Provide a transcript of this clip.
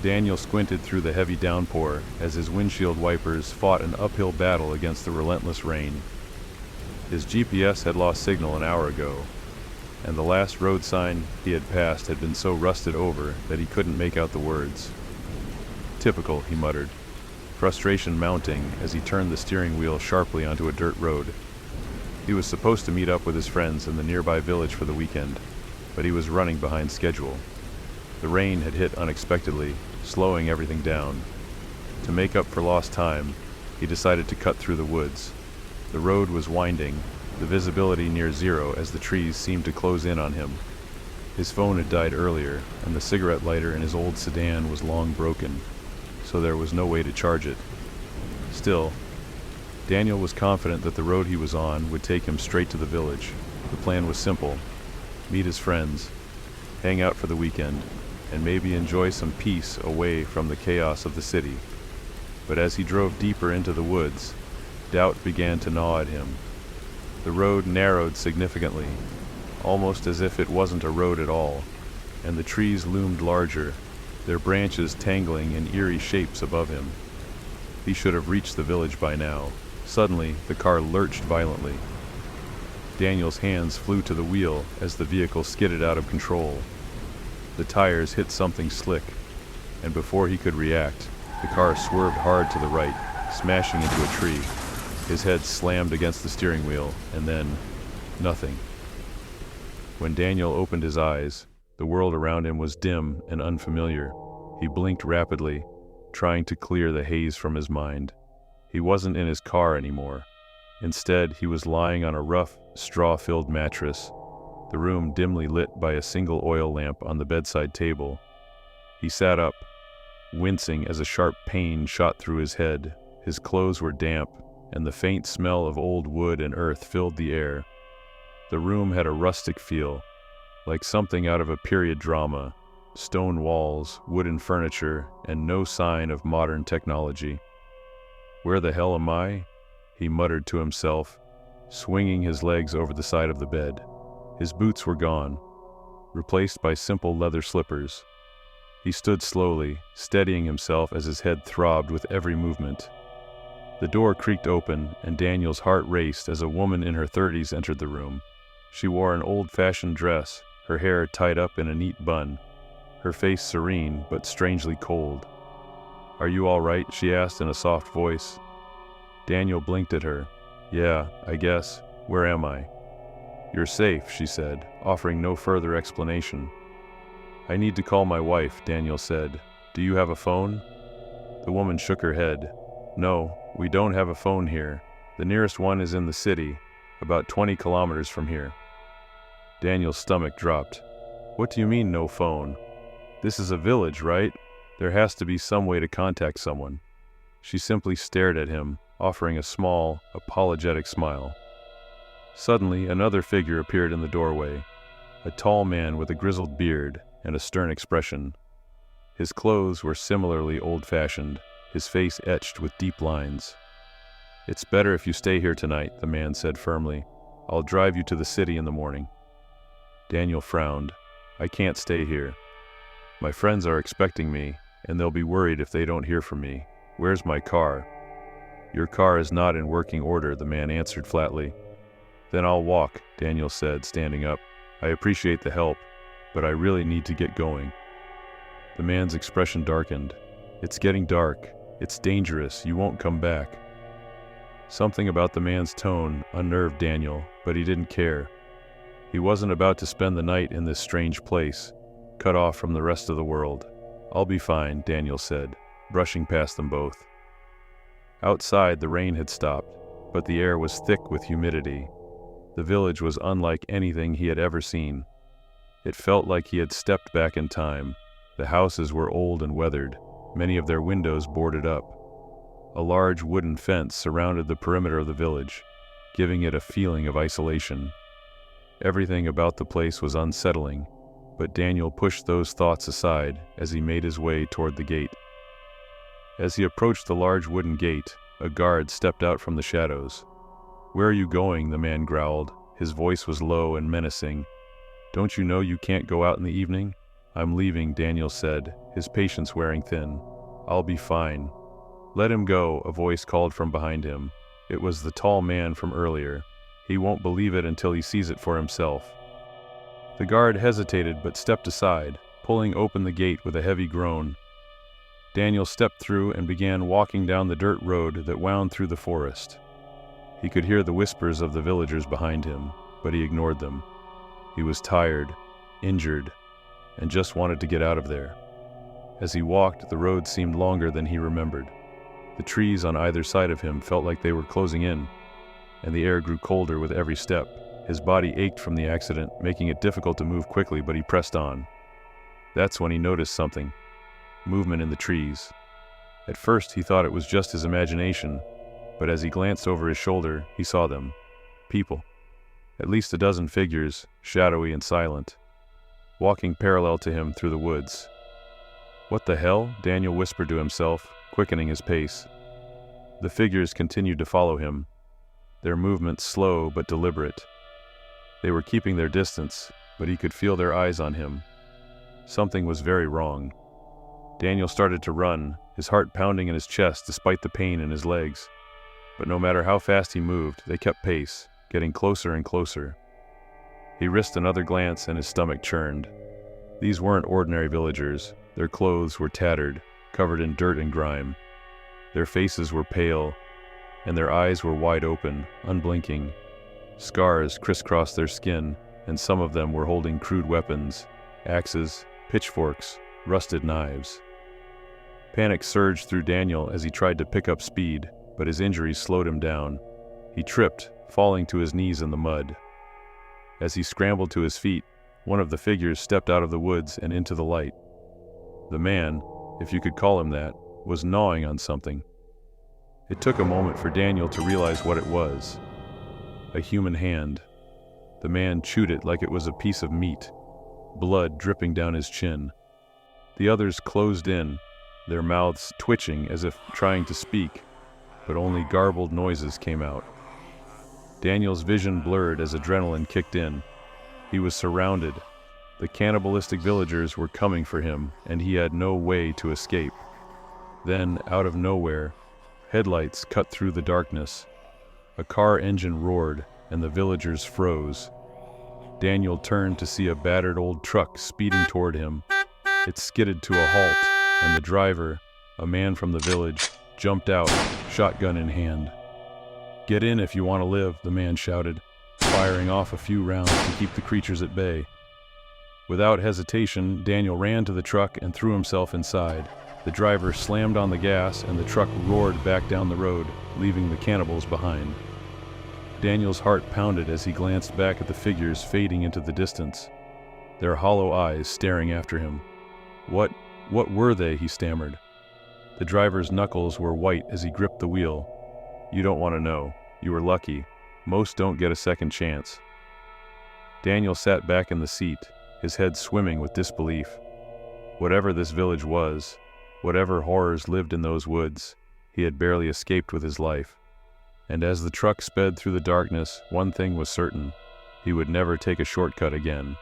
Daniel squinted through the heavy downpour as his windshield wipers fought an uphill battle against the relentless rain. His GPS had lost signal an hour ago, and the last road sign he had passed had been so rusted over that he couldn't make out the words. "Typical," he muttered, frustration mounting as he turned the steering wheel sharply onto a dirt road. He was supposed to meet up with his friends in the nearby village for the weekend, but he was running behind schedule. The rain had hit unexpectedly, slowing everything down. To make up for lost time, he decided to cut through the woods. The road was winding, the visibility near zero as the trees seemed to close in on him. His phone had died earlier, and the cigarette lighter in his old sedan was long broken, so there was no way to charge it. Still, Daniel was confident that the road he was on would take him straight to the village. The plan was simple: meet his friends, hang out for the weekend, and maybe enjoy some peace away from the chaos of the city. But as he drove deeper into the woods, doubt began to gnaw at him. The road narrowed significantly, almost as if it wasn't a road at all, and the trees loomed larger, their branches tangling in eerie shapes above him. He should have reached the village by now. Suddenly, the car lurched violently. Daniel's hands flew to the wheel as the vehicle skidded out of control. The tires hit something slick, and before he could react, the car swerved hard to the right, smashing into a tree. His head slammed against the steering wheel, and then, nothing. When Daniel opened his eyes, the world around him was dim and unfamiliar. He blinked rapidly, trying to clear the haze from his mind. He wasn't in his car anymore. Instead, he was lying on a rough, straw-filled mattress, the room dimly lit by a single oil lamp on the bedside table. He sat up, wincing as a sharp pain shot through his head. His clothes were damp, and the faint smell of old wood and earth filled the air. The room had a rustic feel, like something out of a period drama: stone walls, wooden furniture, and no sign of modern technology. "Where the hell am I?" he muttered to himself, swinging his legs over the side of the bed. His boots were gone, replaced by simple leather slippers. He stood slowly, steadying himself as his head throbbed with every movement. The door creaked open, and Daniel's heart raced as a woman in her 30s entered the room. She wore an old-fashioned dress, her hair tied up in a neat bun, her face serene but strangely cold. "Are you all right?" she asked in a soft voice. Daniel blinked at her. "Yeah, I guess. Where am I?" "You're safe," she said, offering no further explanation. "I need to call my wife," Daniel said. "Do you have a phone?" The woman shook her head. "No, we don't have a phone here. The nearest one is in the city, about 20 kilometers from here." Daniel's stomach dropped. "What do you mean, no phone? This is a village, right? There has to be some way to contact someone." She simply stared at him, offering a small, apologetic smile. Suddenly, another figure appeared in the doorway, a tall man with a grizzled beard and a stern expression. His clothes were similarly old-fashioned, his face etched with deep lines. "It's better if you stay here tonight," the man said firmly. "I'll drive you to the city in the morning." Daniel frowned. "I can't stay here. My friends are expecting me, and they'll be worried if they don't hear from me. Where's my car?" "Your car is not in working order," the man answered flatly. "Then I'll walk," Daniel said, standing up. "I appreciate the help, but I really need to get going." The man's expression darkened. "It's getting dark. It's dangerous. You won't come back." Something about the man's tone unnerved Daniel, but he didn't care. He wasn't about to spend the night in this strange place, cut off from the rest of the world. "I'll be fine," Daniel said, brushing past them both. Outside, the rain had stopped, but the air was thick with humidity. The village was unlike anything he had ever seen. It felt like he had stepped back in time. The houses were old and weathered, many of their windows boarded up. A large wooden fence surrounded the perimeter of the village, giving it a feeling of isolation. Everything about the place was unsettling, but Daniel pushed those thoughts aside as he made his way toward the gate. As he approached the large wooden gate, a guard stepped out from the shadows. "Where are you going?" the man growled. His voice was low and menacing. "Don't you know you can't go out in the evening? "I'm leaving," Daniel said, his patience wearing thin. "I'll be fine." "Let him go," a voice called from behind him. It was the tall man from earlier. "He won't believe it until he sees it for himself." The guard hesitated but stepped aside, pulling open the gate with a heavy groan. Daniel stepped through and began walking down the dirt road that wound through the forest. He could hear the whispers of the villagers behind him, but he ignored them. He was tired, injured, and just wanted to get out of there. As he walked, the road seemed longer than he remembered. The trees on either side of him felt like they were closing in, and the air grew colder with every step. His body ached from the accident, making it difficult to move quickly, but he pressed on. That's when he noticed something. Movement in the trees. At first he thought it was just his imagination, but as he glanced over his shoulder, he saw them. People. At least a dozen figures, shadowy and silent, walking parallel to him through the woods. "What the hell?" Daniel whispered to himself, quickening his pace. The figures continued to follow him, their movements slow but deliberate. They were keeping their distance, but he could feel their eyes on him. Something was very wrong. Daniel started to run, his heart pounding in his chest despite the pain in his legs. But no matter how fast he moved, they kept pace, getting closer and closer. He risked another glance and his stomach churned. These weren't ordinary villagers. Their clothes were tattered, covered in dirt and grime. Their faces were pale, and their eyes were wide open, unblinking. Scars crisscrossed their skin, and some of them were holding crude weapons, axes, pitchforks, rusted knives. Panic surged through Daniel as he tried to pick up speed, but his injuries slowed him down. He tripped, falling to his knees in the mud. As he scrambled to his feet, one of the figures stepped out of the woods and into the light. The man, if you could call him that, was gnawing on something. It took a moment for Daniel to realize what it was. A human hand. The man chewed it like it was a piece of meat, blood dripping down his chin. The others closed in, their mouths twitching as if trying to speak, but only garbled noises came out. Daniel's vision blurred as adrenaline kicked in. He was surrounded. The cannibalistic villagers were coming for him, and he had no way to escape. Then, out of nowhere, headlights cut through the darkness. A car engine roared, and the villagers froze. Daniel turned to see a battered old truck speeding toward him. It skidded to a halt, and the driver, a man from the village, jumped out, shotgun in hand. "Get in if you want to live," the man shouted, firing off a few rounds to keep the creatures at bay. Without hesitation, Daniel ran to the truck and threw himself inside. The driver slammed on the gas, and the truck roared back down the road, leaving the cannibals behind. Daniel's heart pounded as he glanced back at the figures fading into the distance, their hollow eyes staring after him. What were they?" he stammered. The driver's knuckles were white as he gripped the wheel. "You don't want to know. You were lucky. Most don't get a second chance." Daniel sat back in the seat, his head swimming with disbelief. Whatever this village was, whatever horrors lived in those woods, he had barely escaped with his life. And as the truck sped through the darkness, one thing was certain: he would never take a shortcut again.